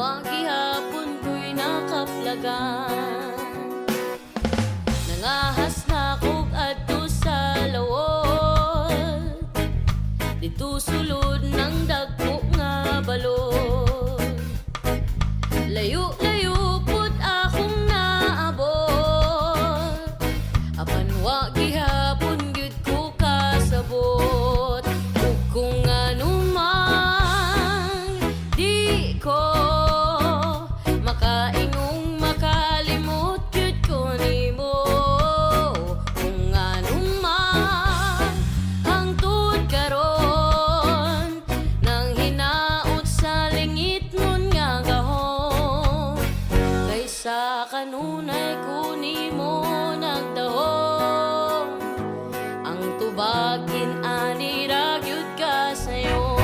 wa gihapon ko'y nakaplagan. Nangahas na kog adto sa lawod, dito sulod ng dagko nga balod. Layo-layo pud akong naabot, apan wa gihapon gyud ko kasabot. Ug kung anumang di ko makaingong makalimot gyud ko nimo. Kung anumang hangtod karon nang hinaot sa lingit nun nga gahom, kaysa kanunay ko nimo nagdahom. Ang tubagin ani ra gyud ka sayon.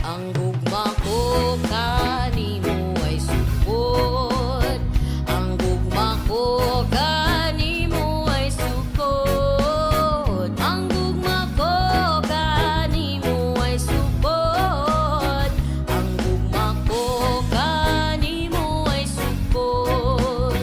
Ang gugma ko kanimo ay sukod, ang gugma ko kanimo ay sukod, ang gugma ko kanimo ay sukod, ang gugma ko kanimo ay sukod.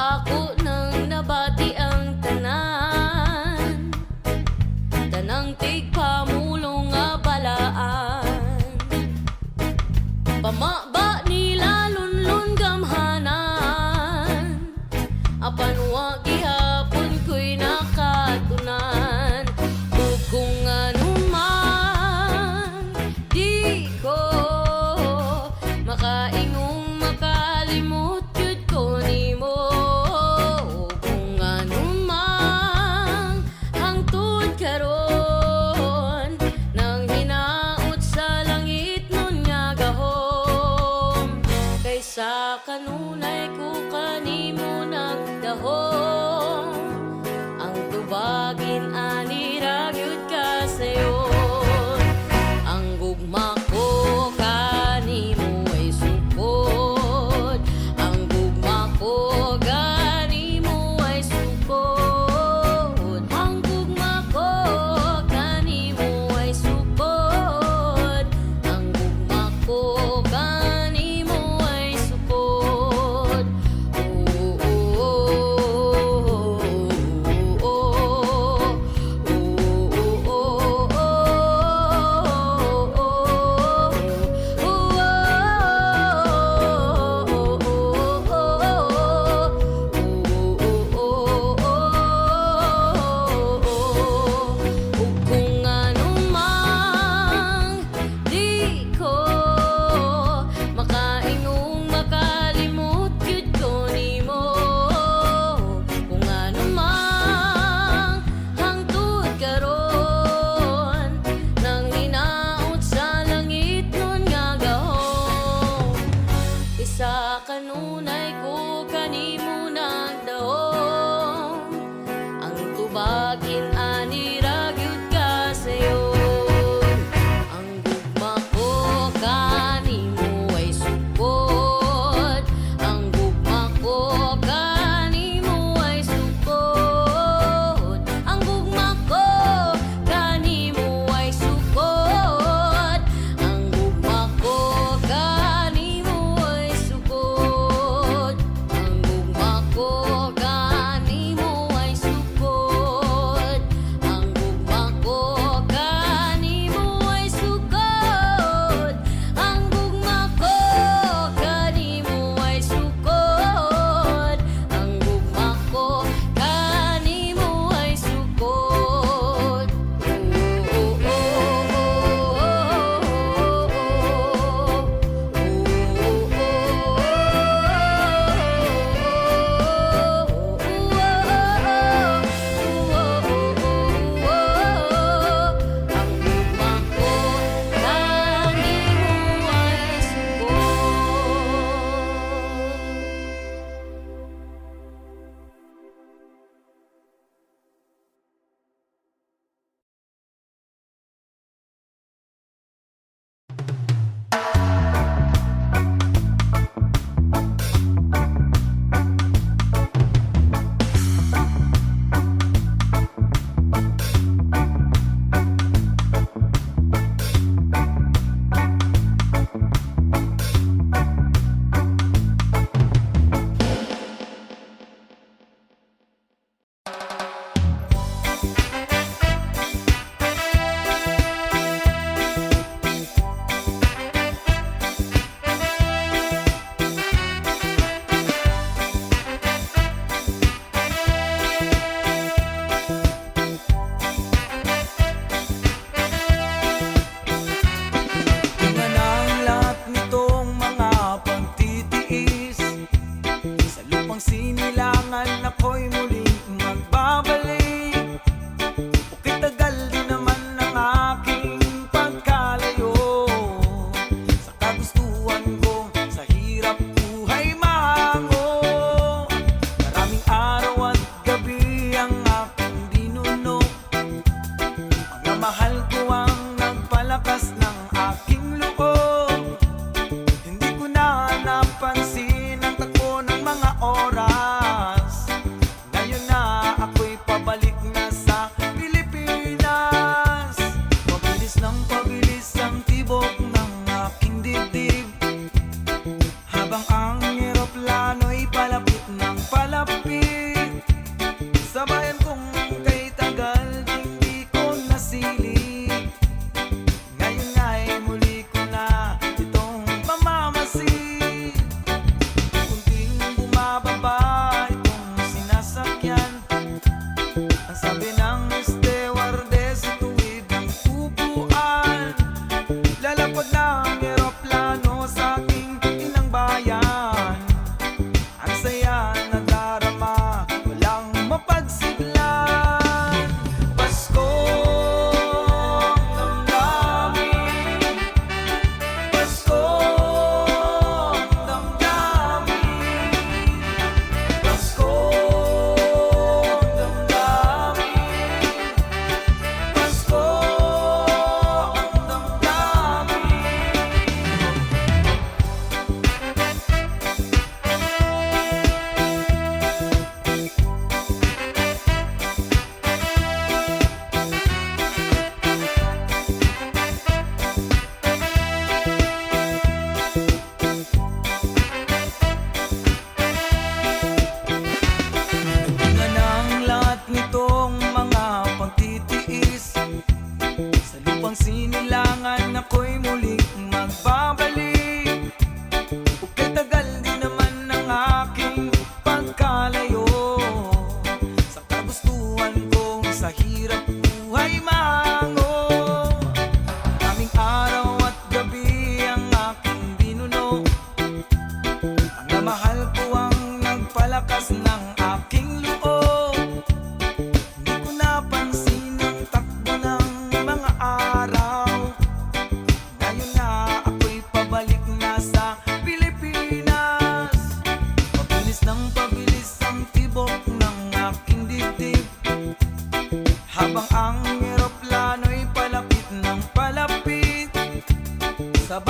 Ako nang nabati ang tanan, tanang tigpamulong nga balaan. Pamaba nila lunlun gamhanan, apan wa gihapon ko'y nakatunan. Ug kung anuman di ko makaingong makalimot gyud ko nimo. Kung anumang hangtod karon nang hinaot sa langit nun nga gahom, kaysa kanunay ko kanimo nagdahom. Ang tubagin ani ra gyud ka sayon. Ang gugma ko kanimo ay sukod, ang gugma ko kanimo ay sukod, ang gugma ko kanimo ay sukod, ang gugma ko kanimo ay sukod.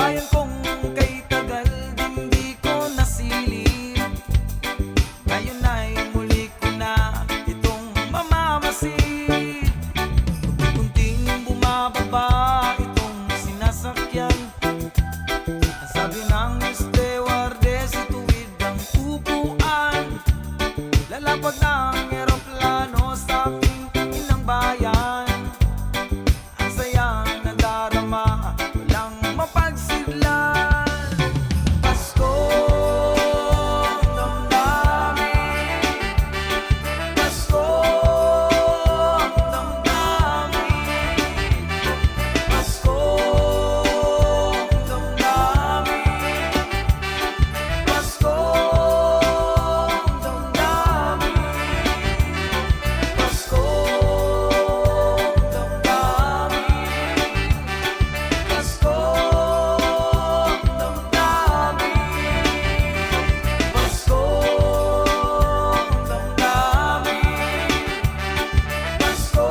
bayan kong kay tagal din di ko nasilip. Ngayon ay muli ko na itong mamamasid. Unti-unting bumababa itong sinasakyan. Ang sabi ng stewardess, ituwid ang upuan. Lalapag ng eroplano sa aking inang bayan. Ang saya na darama, walang mapagsidlan. Pasko ang damdamin, Pasko ang damdamin, Pasko ang damdamin, Pasko ang damdamin, Pasko ang damdamin, Pasko ang damdamin, Pasko ang damdamin, Pasko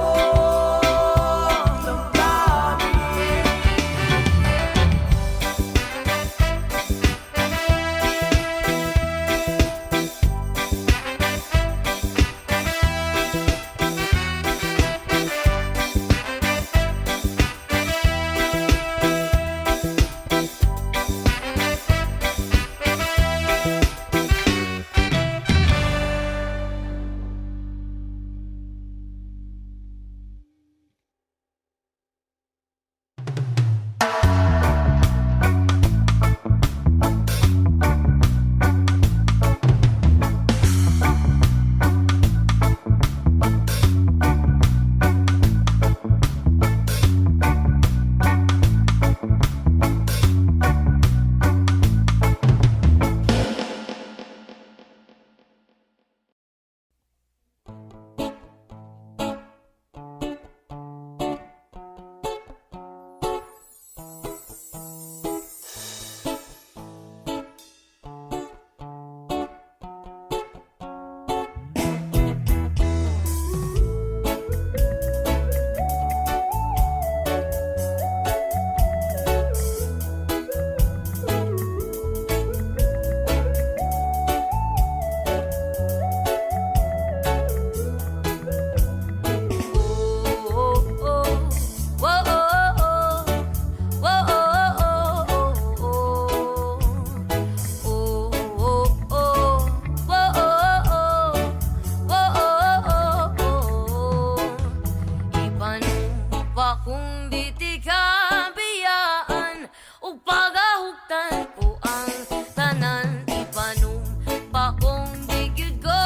kung di ti kabiyaan ug pagahugtan ko ang tanan. Ipanom pa kung di gyud ko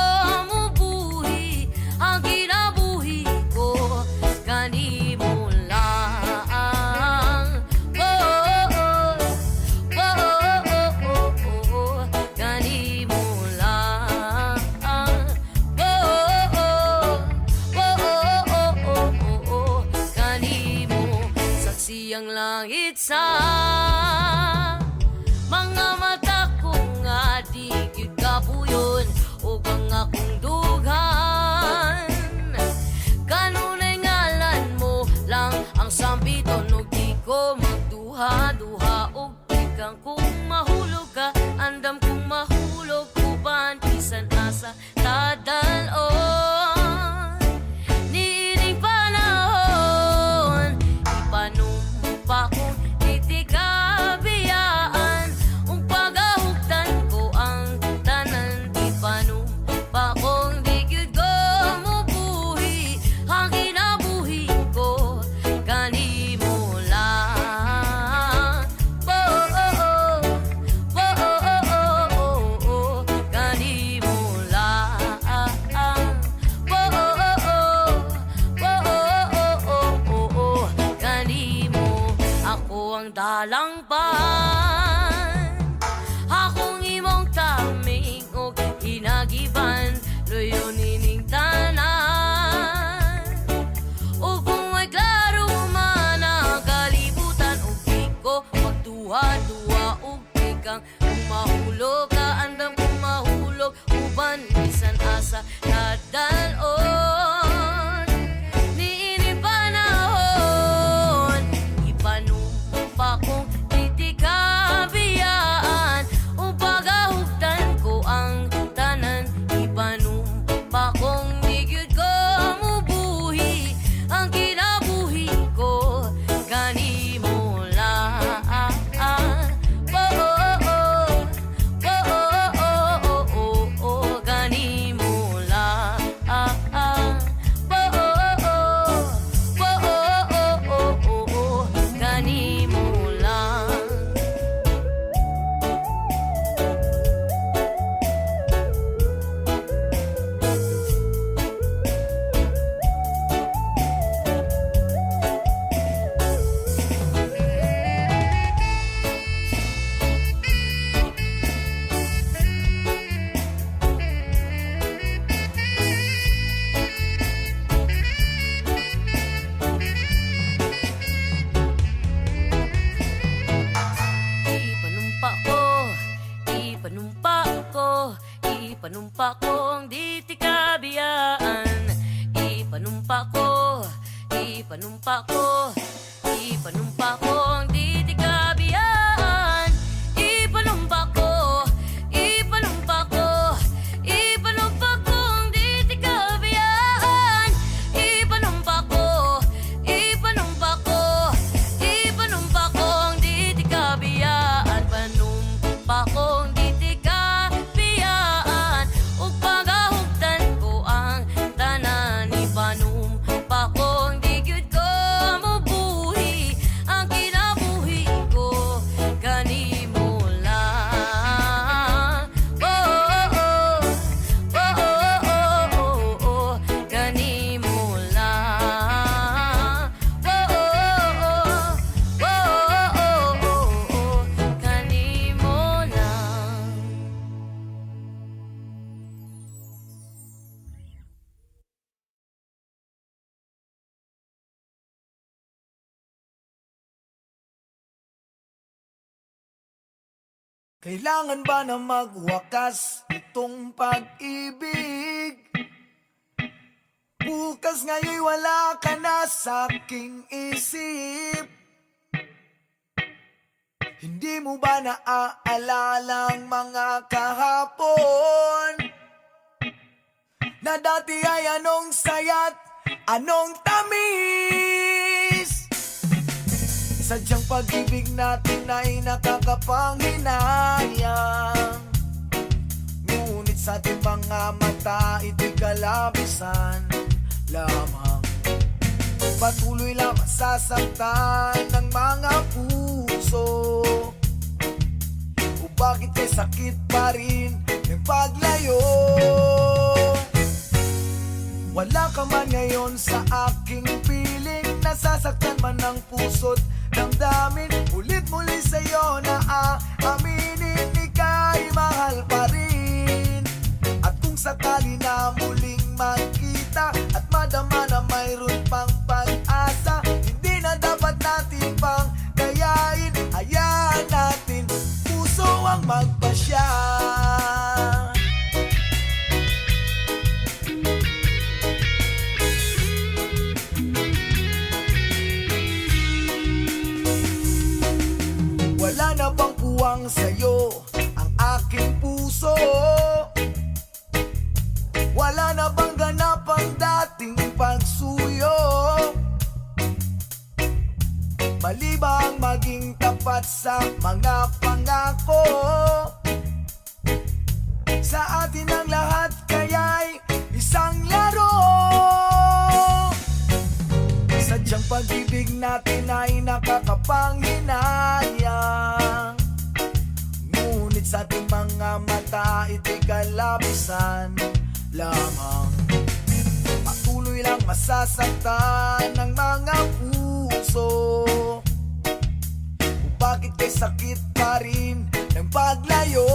mubuhi ang kinabuhi ko kanimo lang. Kanimo lang. Siyang langit sa mga mata ko nga di gyud kapuyon ug ang akong dughan. Kanunay ngalan mo lang ang sambiton ug di ko magduha-duha ug ikang kung mahulog ka andam kung mahulog uban bisan asa tadalon. Niining panahon pa kung iti kabiyaan ung pagahugtan ko ang tanan. Ipanom pa kung di gyud ko mubuhi ang kinabuhi ko kanimo lang. Kanimo lang. Kanimo ako ang dalangpan, akong imong taming og hinagiban, luyo nining tanan. O kung may klaro man ang kalibutan, og di ko magduha-duha og ikang kung mahulog ka andam kung mahulog uban bisan asa kadalon. Niining panahon ipanom pa kung titika ipanumpa ko ang di kabiyaan. Ipanumpa ko ang di kabiyaan. Ipanumpa ko ang di kabiyaan. Panumpa ko ang di kabiyaan. Ug pagahugtan ko ang tanan. Ipanumpa ko ang di gyud ko mabuhi. Ang kinabuhi ko kanimo lang. Oh, oh, oh. Oh, oh, oh, oh, oh. Kanimo lang. Oh, oh, oh. Oh, oh, oh, oh. Kanimo lang. Kailangan ba na magwakas itong pag-ibig? Bukas nga'y wala ka na sa aking isip. Hindi mo ba naaalala ang mga kahapon? Na dati ay anong saya't anong tamis. Sadyang pag-ibig natin ay nakakapanghinayang. Ngunit sa ating mga mata ito'y kalabisan lamang. Patuloy lang masasaktan ng mga puso. O bakit kay sakit pa rin ng paglayo? Wala ka man ngayon sa aking piling. Nasasaktan man ng puso't damdamin. Ulit-muli sa'yo na aaminin, ika'y mahal pa rin. At kung sakali na muling magkita at madama na mayroon pang pag-asa, hindi na dapat natin pang gayain. Hayaan natin puso ang magpasya. Wala na bang puwang sa'yo ang aking puso? Wala na bang ganap ang dating pagsuyo? Mali ba ang maging tapat sa mga pangako? Sa atin ang lahat kaya'y isang laro. Sadyang pag-ibig natin ay nakakapanghinayang. Ngunit sa ating mga mata ito'y kalabisan lamang. Patuloy lang masasaktan ng mga puso. O bakit kay sakit pa rin ng paglayo?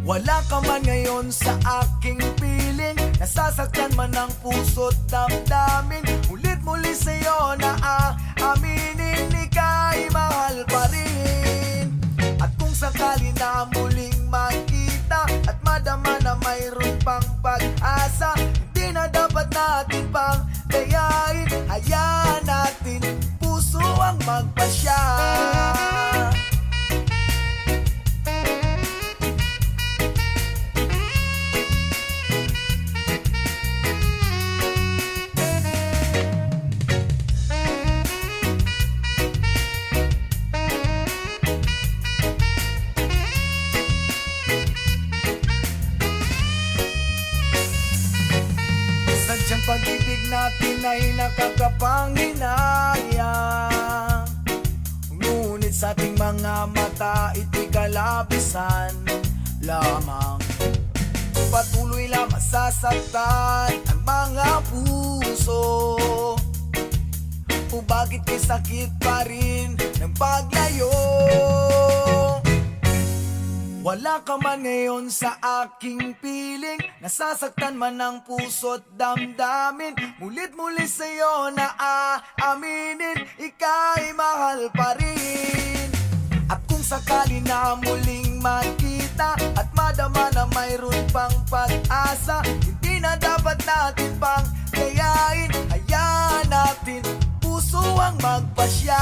Wala ka man ngayon sa aking piling. Nasasaktan man ang puso't damdamin. Ulit-muli sa'yo na aaminin, ika'y mahal pa rin. At kung sakali na muling magkita at madama na mayroon pang pag-asa, hindi na dapat natin pang gayain. Hayaan natin puso ang magpasya. Sadyang pag-ibig natin ay nakakapanghinayang. Ngunit sa ating mga mata ito'y kalabisan lamang. Patuloy lang masasaktan ang mga puso. O bakit kay sakit pa rin ng paglayo? Wala ka man ngayon sa aking piling. Nasasaktan man ang puso't damdamin. Mulit-muli sa'yo na aaminin, ika'y mahal pa rin. At kung sakali na muling magkita at madama na mayroon pang pag-asa, hindi na dapat natin pang mayayain. Hayaan natin puso ang magpasya.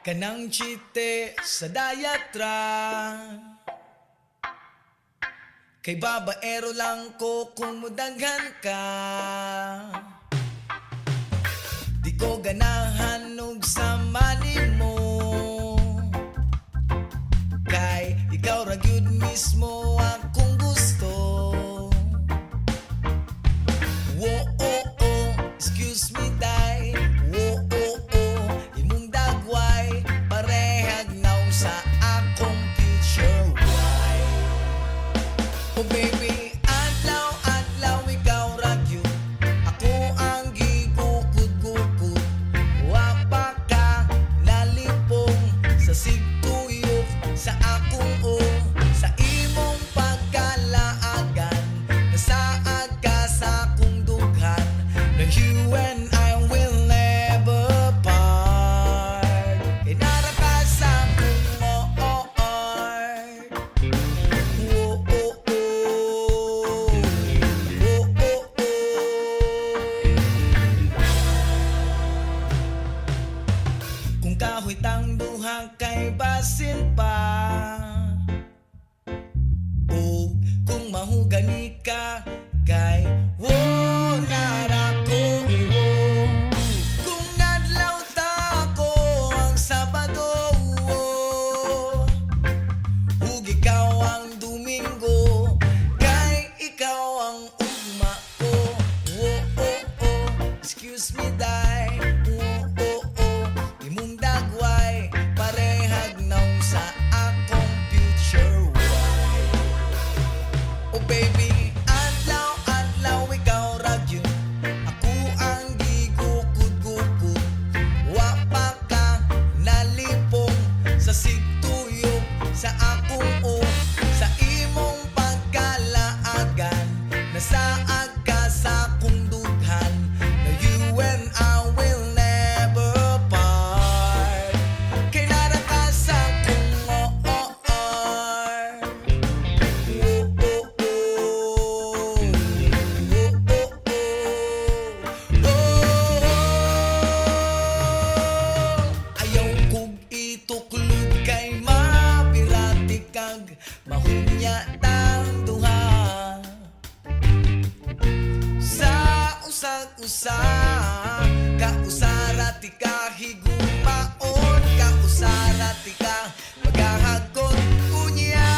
Kanang chite sa dayatra, kay babaero lang ko kung mudaghan ka. Di ko ganahan og samanin mo, kay ikaw ra gyud mismo akong gusto. Wo oh oh, excuse me day. Wo oh oh, imong dagway parehag naw sa akong future wife. Oh baby, adlaw-adlaw ikaw ra gyud ako ang gigukod-gukod. Wa pa ka nalipong sa sigtuyok sa akong sa imong pagkalaagan. Nasaad ka sa akong dughan, na you and I will never part. Inara ka sa akong heart. Oh, oh, oh. Oh, oh, oh. Kung kahoy tang duha kay basin pa, o kung mahugani ka kay nara ko. Kung nadlaw ta ko ang Sabado, ug ikaw ang Domingo, kay ikaw ang ugma ko. Oh, oh, oh, excuse me day. Oh, oh, oh, imong dagway parehag naw sa akong future wife. Oh baby, adlaw-adlaw ikaw ra gyud ako ang gigukod-gukod. Wa pa ka nalipong sa sigtuyok sa akong sa imong pagkalaagan. Nasaad ka sa akong dughan, na you and I will never part. Kay nara ka sa akong heart. Oh, oh, oh. Oh, oh, oh. Oh, ayaw kog ituklod kay mapirati kag mahunya tang duha. Sa usag-usa kausarati ka higumaon, kausarati ka maghahagon unya.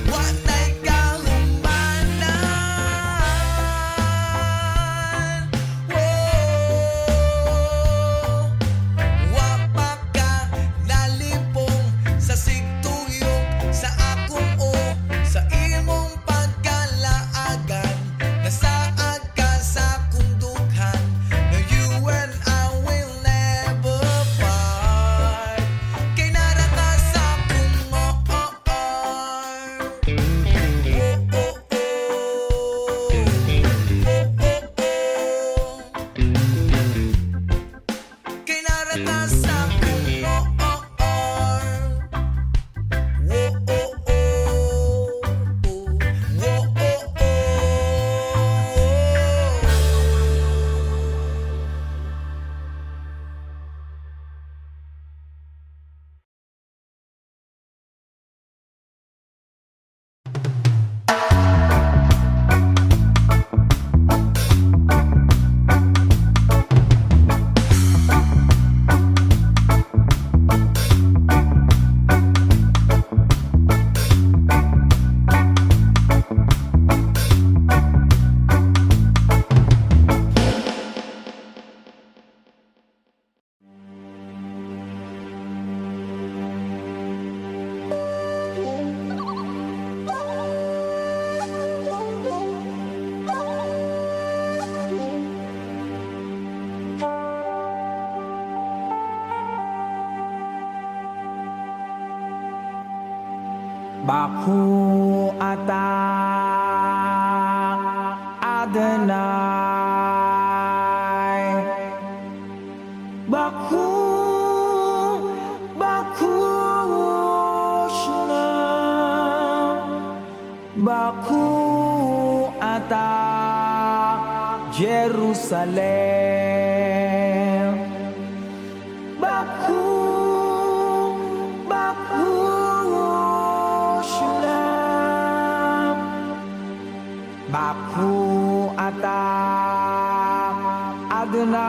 Wanay kahumanan. Wa pa ka nalipong sa sigtuyok sa akong sa imong pagkalaagan. Nasaad ka sa akong dughan, na you Baku ata Adonai. Baku, Baku Shalom. Baku ata Jerusalem. Baku, Baku Shalom. Baku ata Adonai.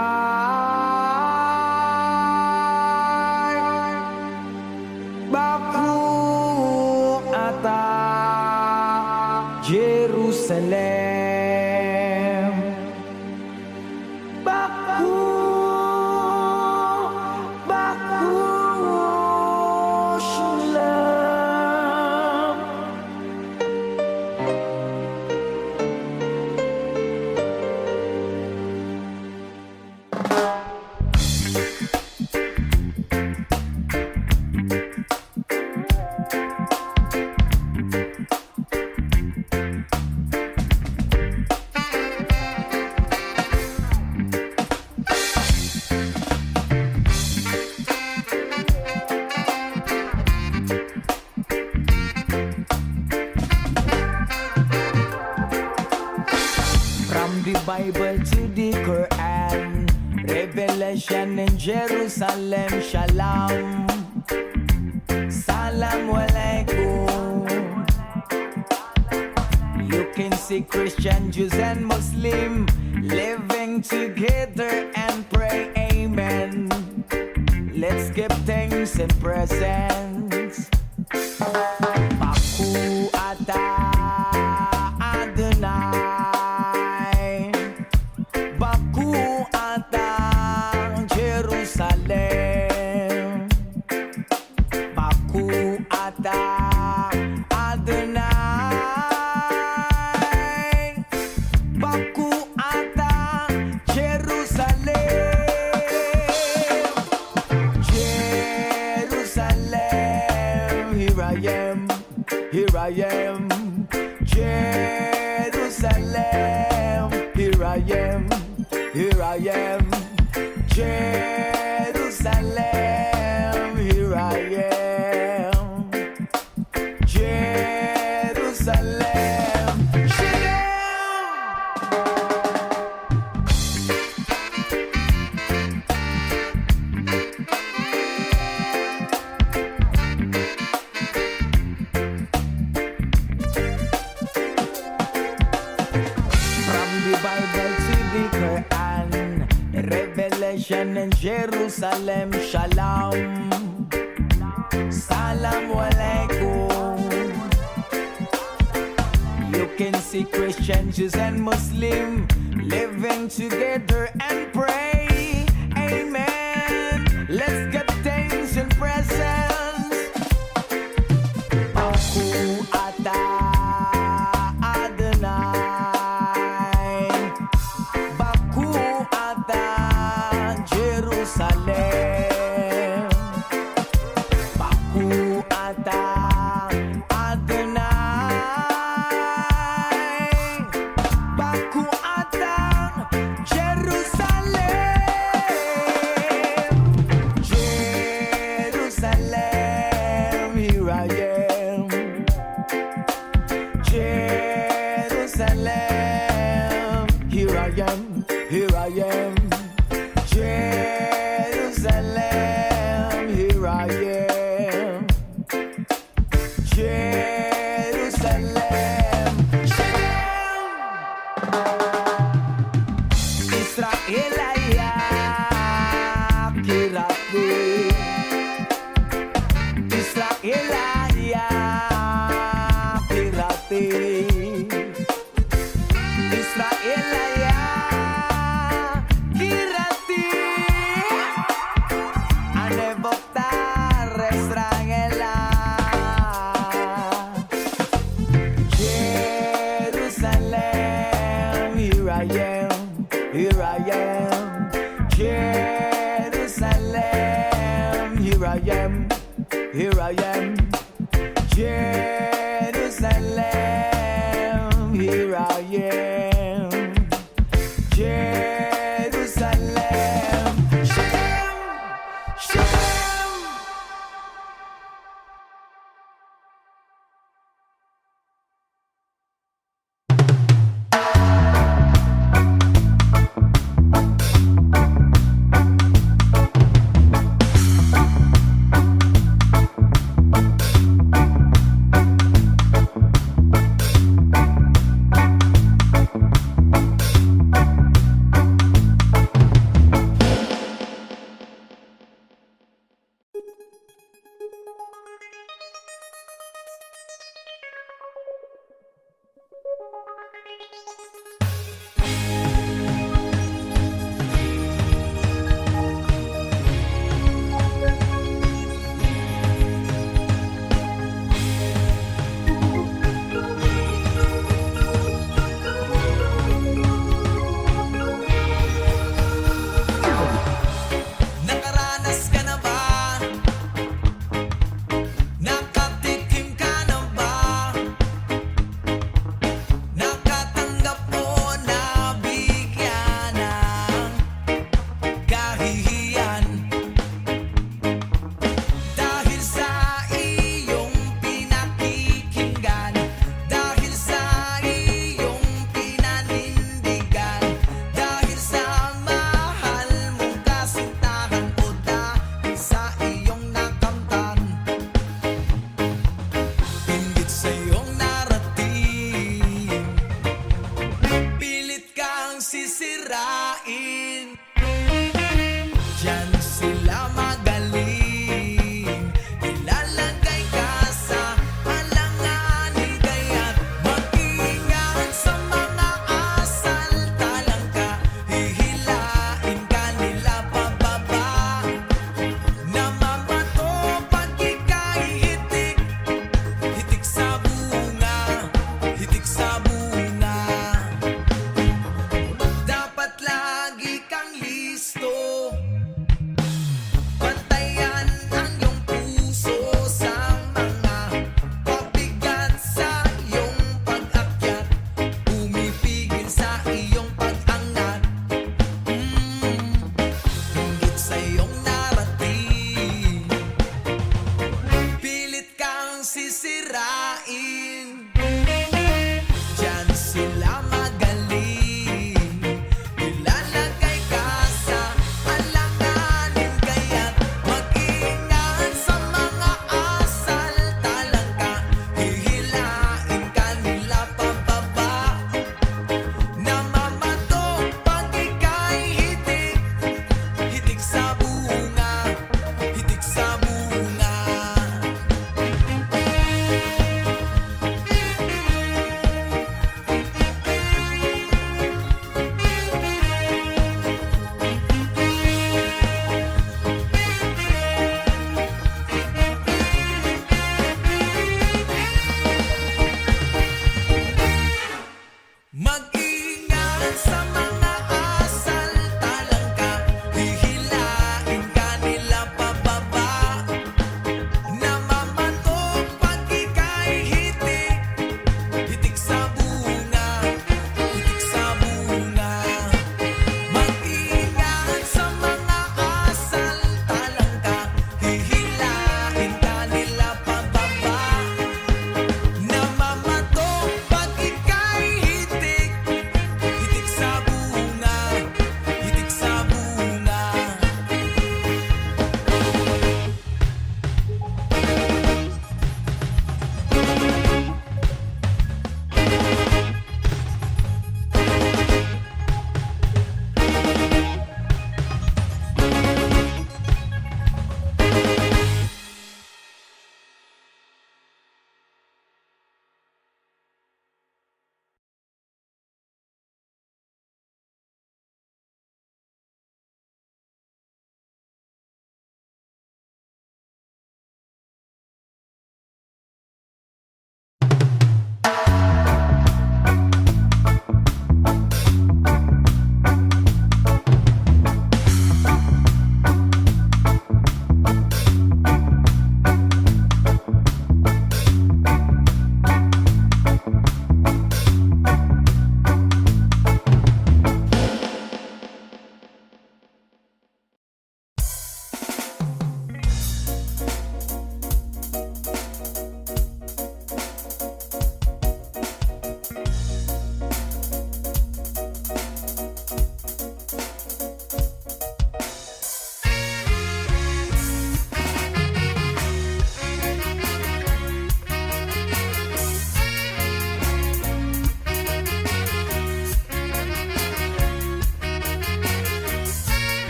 Baku ata Jerusalem. Baku, Baku Shalom. From the Bible to the Quran, Revelation in Jerusalem, Shalom, Salam Alaikum. You can see Christian, Jews and Muslim living together and pray Amen. Let's give thanks and presents. Baku ata Adonai. Baku ata Jerusalem. Baku ata Adonai. Baku ata Jerusalem. Jerusalem, here I am, here I am. Jerusalem, here I am, here I am. Jerusalem, here I am. Jerusalem, from the Bible to the Quran, Revelation in Jerusalem, Shalom, Salam Alaikum. You can see Christian, Jews and Muslim living together and pray Amen. Let's give thanks and presents. Baku ata Adonai. Baku ata Jerusalem. Baku ata Adonai. Baku ata Jerusalem. Jerusalem, here I am. Jerusalem, here I am, here I am. Jerusalem, here I am. Jerusalem, Israel ayak kiratu. Israel ayak kirati. Israel ayak kirati. Ane voktar Israel. Jerusalem, here I am, here I am. Jerusalem, here I am, here I am. Jerusalem, here I am. Jerusalem, Shalem, Shalem.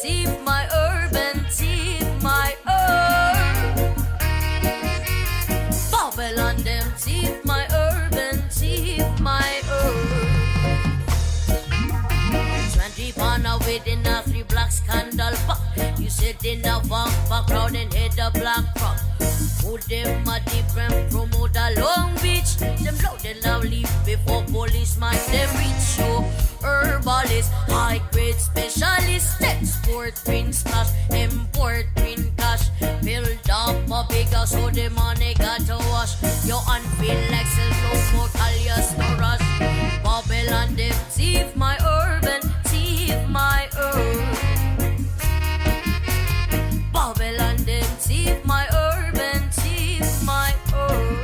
thief my urban, thief my herb. Babylon them thief my urban, thief my herb. 20 pound within a 3 black scandal pop. You sit in a background and hit the black rock. Who them a different promote a Long Beach? Them loud and loud leave before policeman them reach you. Herbalist, high grade specialist, export green stash, import green cash. Build up a big house so the money got to wash. You unfeel like sell no more alias no rush. Babylon them thief my urban, thief my herb. Babylon them thief my urban, thief my herb.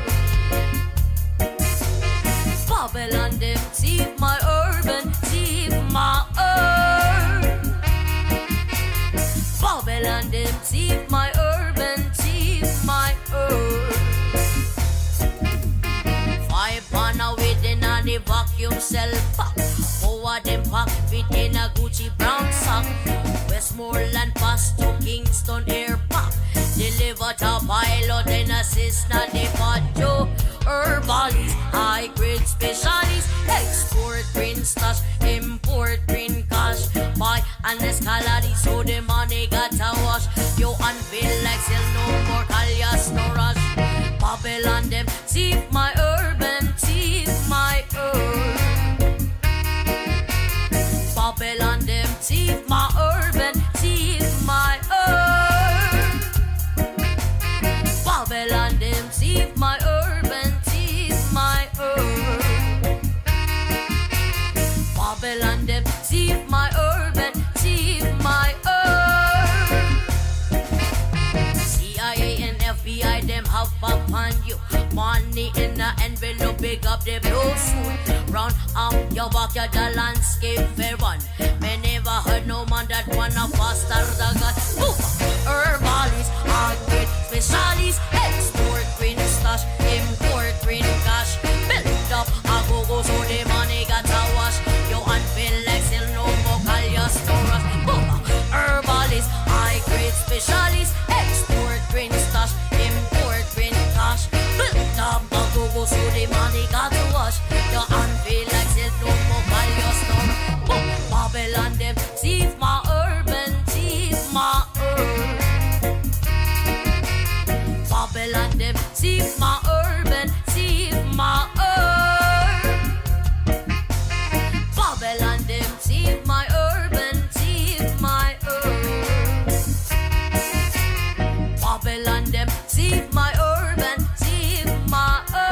Babylon them thief my urban, thief my herb. Babylon them thief my urban, thief my herb. 5 pound within a the vacuum cell pack. 4 of them pack fit in a Gucci brown sack. Westmoreland pass to Kingston Air Park. Deliver to pilot and assist na the patio. Herbalist, high grade specialist, export green stash, import green cash. Buy an escalade so the money got to wash. You unfeel like sell no more alias no rush. Babylon them thief my urban, thief my herb. Babylon them thief my urban, thief my herb. Babylon them thief my urban, thief my herb. Babylon them thief my urban, thief my herb. CIA and FBI them have upon you. Money in the envelope, big up the blue suit. Round up your backyard, the landscape fair one. Me never heard no man that wanna faster the God. Boom! Herbalist, hard grade specialist, export green stash, import green cash. Build up a go-go so the money got to wash. You unfeel like sell no more alias no rush. Boom! Herbalist, high grade specialist, export green stash, import green cash. Build up a go-go so the money got to wash. You unfeel like sell no more alias no rush. Boom! Babylon them thief my urban, thief my herb. Babylon them thief my urban, thief my herb. Babylon them thief my urban, thief my herb. Babylon them thief my urban, thief my herb.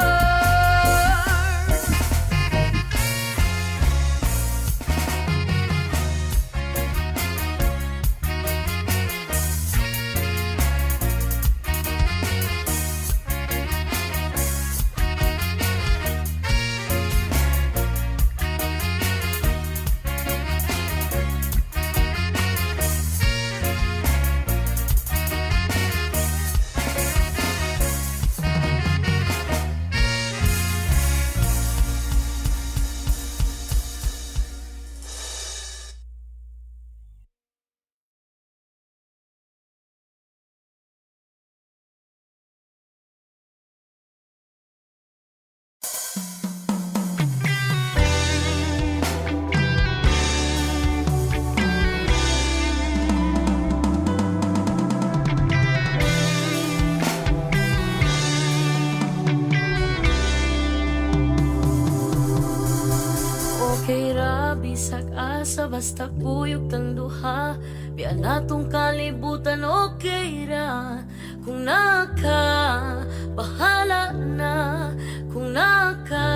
Okay ra, bisag asa, basta kuyog tang duha. Biya natong kalibutan, okay ra. Kung naka, bahala na. Kung naka,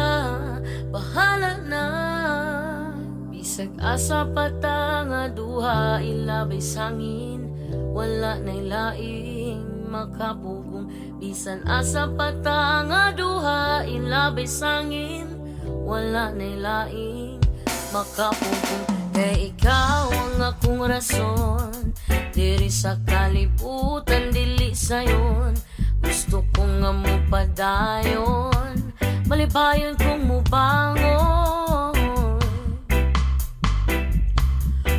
bahala na. Bisag asa pata nga duha, ilabay sangin. Wala na ilaing makapugong. Bisan asa pata nga duha, ilabay sangin. Wala na ilaing makapugong. Kay ikaw ang akong rason. Diri sa kalibutan, dili sayon. Gusto ko nga mo padayon, malibayon kong mubangon.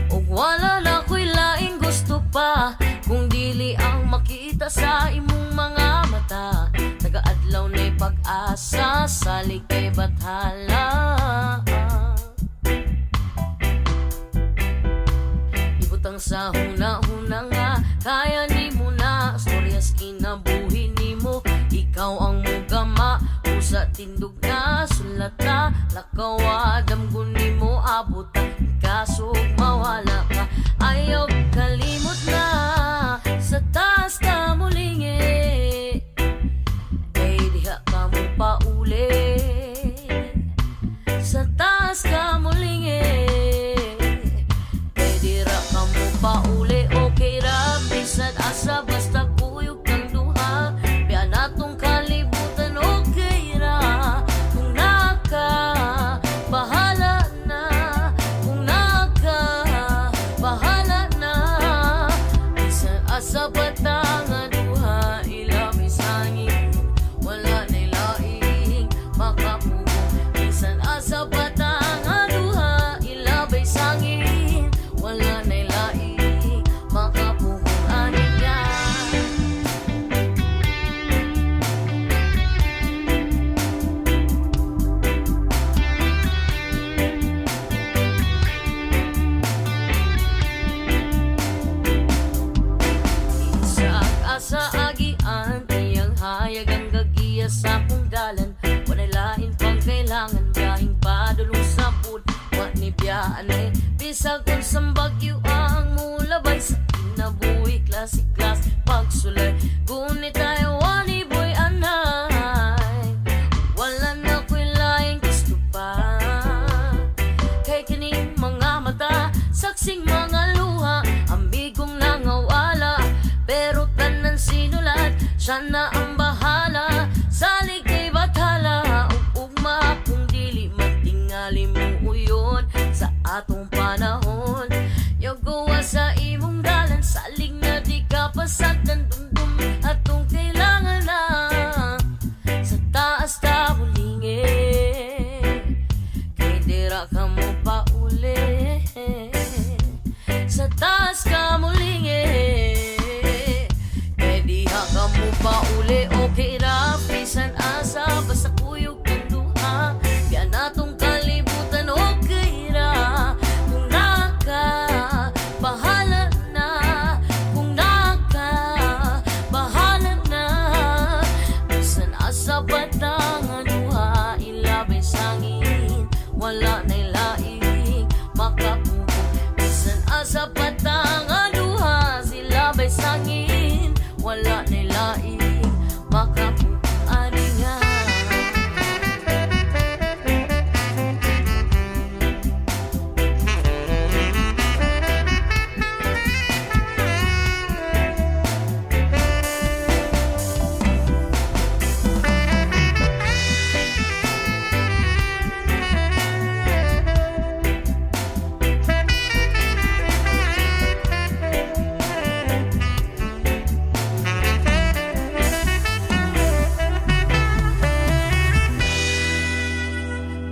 Og wala na ko'y laing gusto kita sa imong mga mata, taga-adlaw na'y pag-asa sa likay bathala. Ibutang sa huna-huna nga, kaya ni mo na storyas kinabuhi ni mo. Ikaw ang mugama, usa tindog na sulata, lakawa damgon ni mo abot, kasog mawala ka. Ayaw kalimot na sa taas ka mulingi, kay diha ka mo pauli. Sa taas ka mulingi, kay dira ka mo pauli. Okay ra, bisan asa basta kuyog kang duha, biya natong kalibutan. Okay ra, kung naka bahala na, kung naka bahala na. Bisan asa batang duha, ilami sangin, wala na'y laing makapugong. Bisan asa batang duha, ilabay sangin, wala na'y laing makapugong. Anin yan, sa asa agian, tiyang hayag ang gagiya sa akong dalan. Walay lain pang kailangan, biyahing padulong sa pud, wa ni biyaan ay bisag unsang bagyo ang mulabay sa kinabuhi. Klase-klas pagsulay, gunit tayo wani boy anay, wala na ko'y laing gusto pa. Kay kining mga mata, saksing mga luha, amigong nangawala, pero tanan sinulat, siya na ang bahala. Salig kay bathala, ugma kung dili matingali mo uyon sa atong panahon. Yogawa sa imong dalan, salig na di ka pasagdan, dumdum atong kailangan na. Sa taas ta mulingi, kay dira ka mo pauli. Sa taas ka mulingi, kay diha ka mo pauli. Okay ra, bisan asa basta kuyog kang duha, biya natong kalibutan. Okay ra, kung naka bahala na, kung naka bahala na. Bisan asa batang duha, ilabay sangin, wala na'y laing makapugong. Bisan asa batang duha, silabay sangin, wala na'y laing makapugong. Aning nga,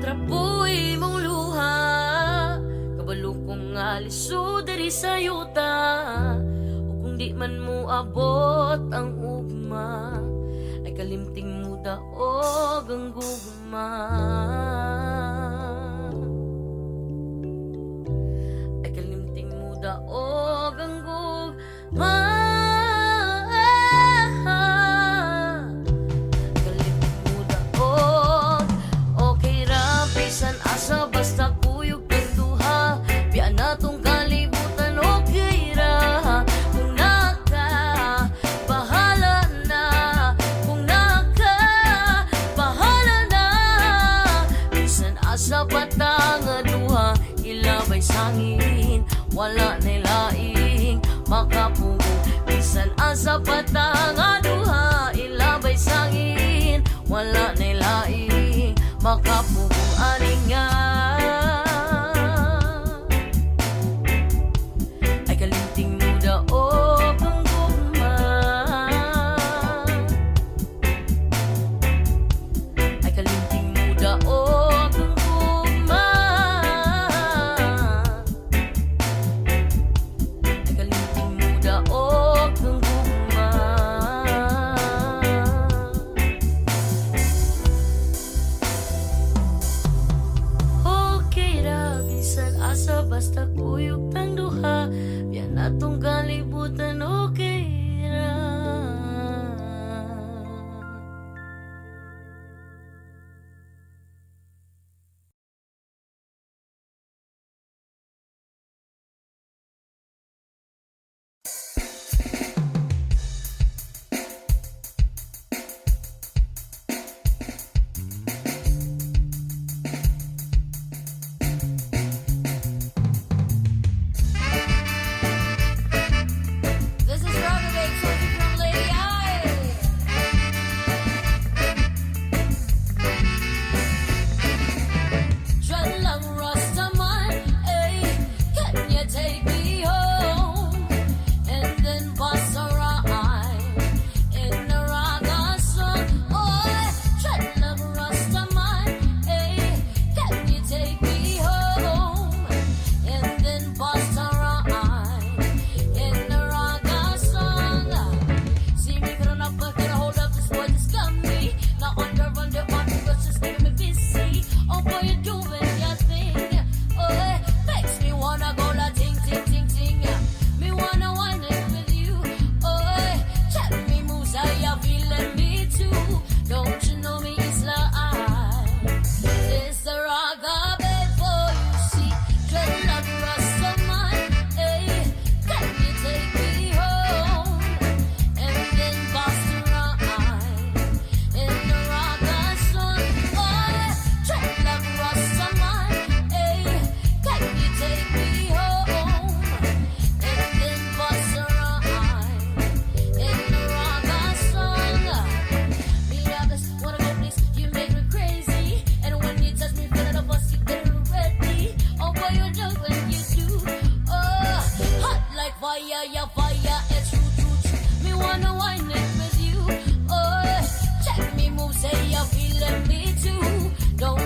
trapoy mong luha, kabalo kong aliso diri sa yuta. O kung di man mo abot ang ugma, ay kalimting mo daog ang gugma. Ay kalimting mo daog ang gugma. Kalimting mo daog, okay ra, bisan asa basta kuyog kang duha, biya natong kalibutan. Okay ra, kung naka bahala na, kung naka bahala na. Bisan asa batang duha, ilabay sangin, wala na'y laing makapugong. Bisan asa batang duha, ilabay sangin, wala na'y laing makapugong. Aning nga, ay kalinting mo daog ang gugma, ay kalinting mo daog ang gugma, ay kalinting mo daog ang gugma.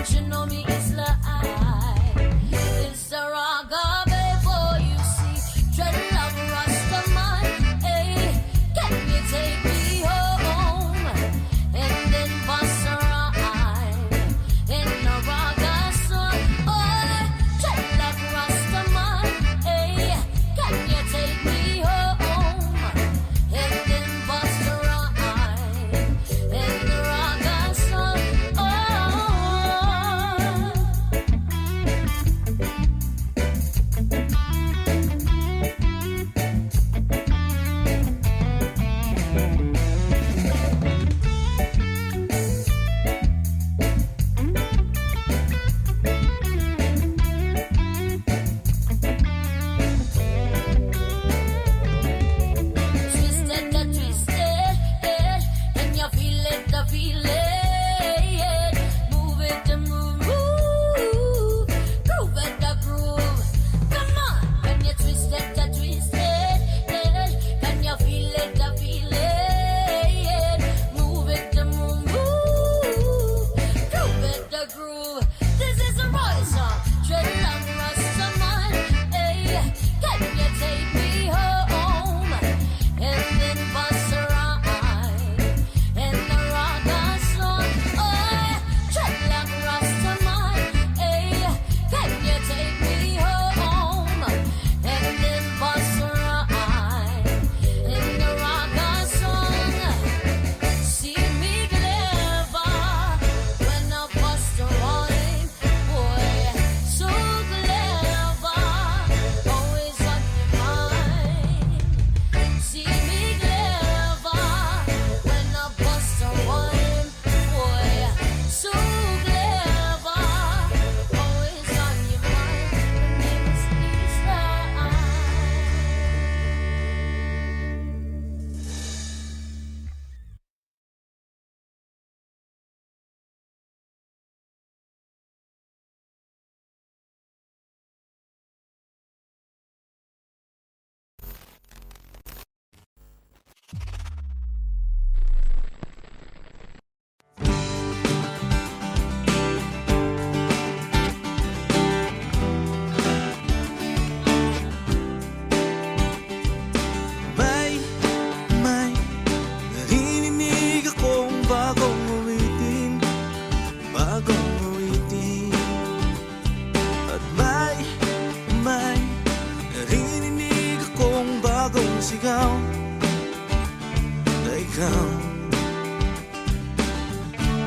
don't you know me is lie? It's the raga, baby, you see. Dreadlock Rastaman, hey, can you take me home? And then bust a rhyme in the raga song. Oh, dreadlock Rastaman, hey, can you take me home? And then bust a rhyme in the raga song. Oh. Twisted, the twisted, can you feel it, the feeling? Move it, the move, groove it, the groove. Come on, can you twist it, the twisted, can you feel it, the feeling? Move it, the move, groove it, the groove. This is a royal song, Dreadlock Rastaman, hey, can you take me home? And then bust a rhyme in the raga song. Oh, Dreadlock Rastaman, hey, can you take me home? And then bust a rhyme in the raga song. See me clever when I bust a rhyme, boy, so clever, always on your mind. See me clever when I bust a rhyme, boy, so clever, always on your mind. My name is Lisa. May narinig akong bagong awitin, bagong awitin. At may narinig akong bagong sigaw na ikaw.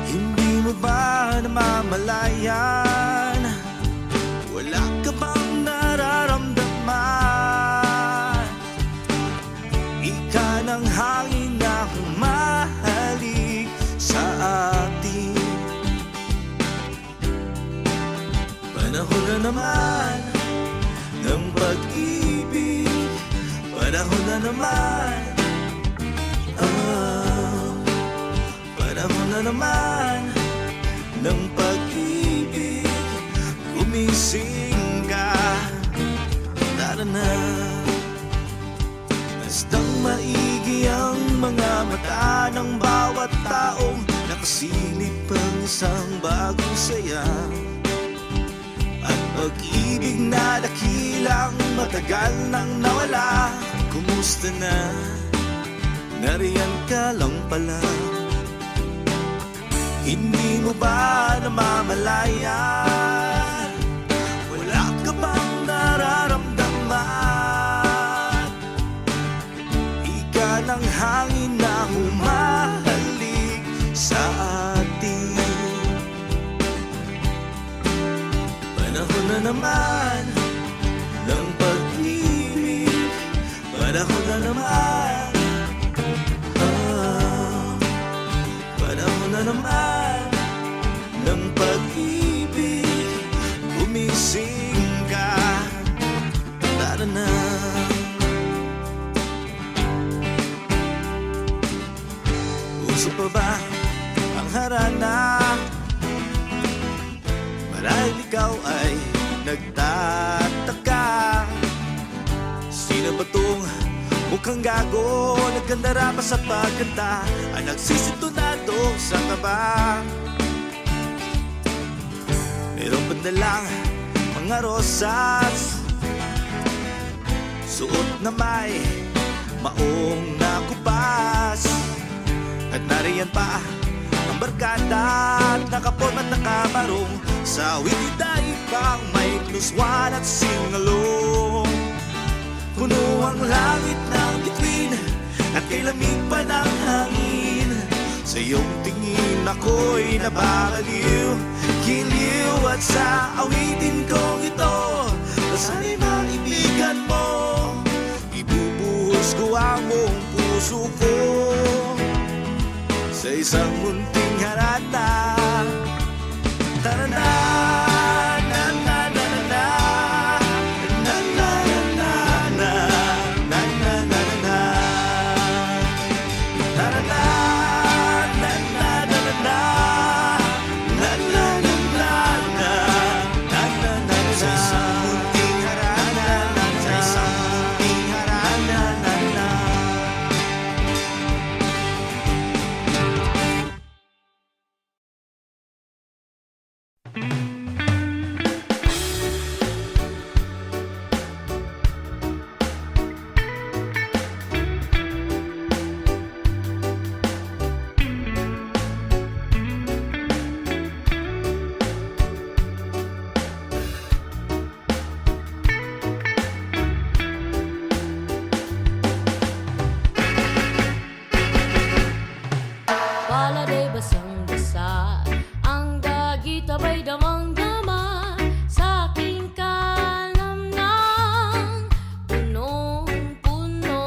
Hindi mo ba namamalayan? Wala ka bang nararamdaman? Ika ng hangin na humahalik sa atin. Panahon na naman ng pag-ibig. Panahon na naman. Panahon na naman ng pag-ibig. Gumising ka, tara na. Bastang maigi ang mga mata ng bawat taong nakasilip ang isang bagong saya. At pag-ibig na dakilang matagal nang nawala. Kumusta na? Nariyan ka lang pala. Hindi mo ba namamalayan? Wala ka bang nararamdaman? Ika ng hangin na humahalik sa atin. Panahon na naman ng pag-ibig. Panahon na naman. Panahon na naman ng pag-ibig. Gumising ka, tara na. Uso pa ba ang harana? Marahil ikaw ay nagtataka. Sino ba tong mukhang gago? Nagkandara pa sa pagkanta, ang nagsisitunado sa kaba. na lang mga rosas, suot na may maong nakupas. At nariyan pa ang barkada at nakapon at nakamarong sa witiday pang may pluswan at singalong. Puno ang langit ng bituin at kay lamig pa ng hangin. Sa iyong tingin ako'y nababaliw, giliw at sa awitin kong ito, sana'y maibigan mo, ibubuhos ko ang buong puso ko sa isang munting harata. Tara na, na na na na na, na na na na, na na na na na. Tara na, na na na na na, na na na na na, na na na na. Sa isang munting harata, sa isang munting harata, na na. Pala'y basang-basa, ang dagit aba'y damang-dama sa aking kalamnang. Punong-puno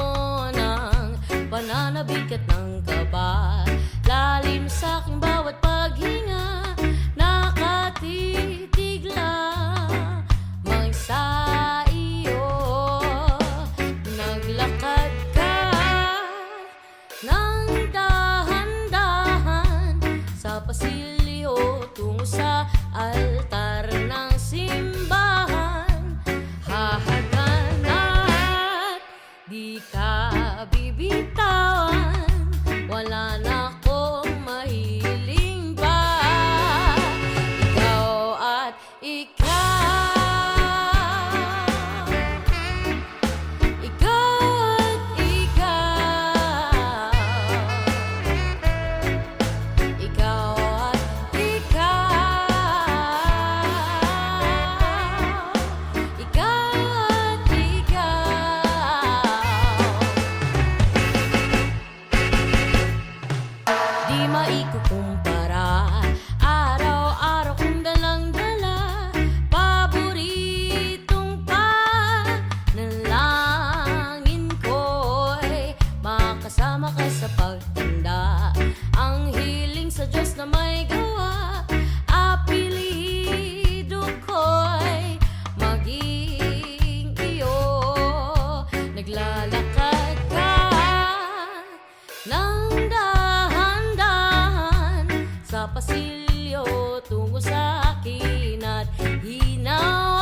ng pananabik at ng kaba, lalim sa aking bawat paghinga, nakatitig lamang sa iyo. Naglakad ka ng dahan-dahan sa pasilyo tungo sa altar ng simbahan. Hahagan at di ka bibitawan, wala na akong mahiling pa. Ikaw at ikaw, ikaw at ikaw, ikaw at ikaw, ikaw at ikaw. Di maikukumpara, araw-araw kong dalang-dala, paboritong panalangin ko'y makasama ka sa pagtanda. Ang hiling sa Diyos na may gawa, apelido ko'y maging iyo. Naglalakad ka ng dahan-dahan sa pasilyo tungo sa akin at hinaw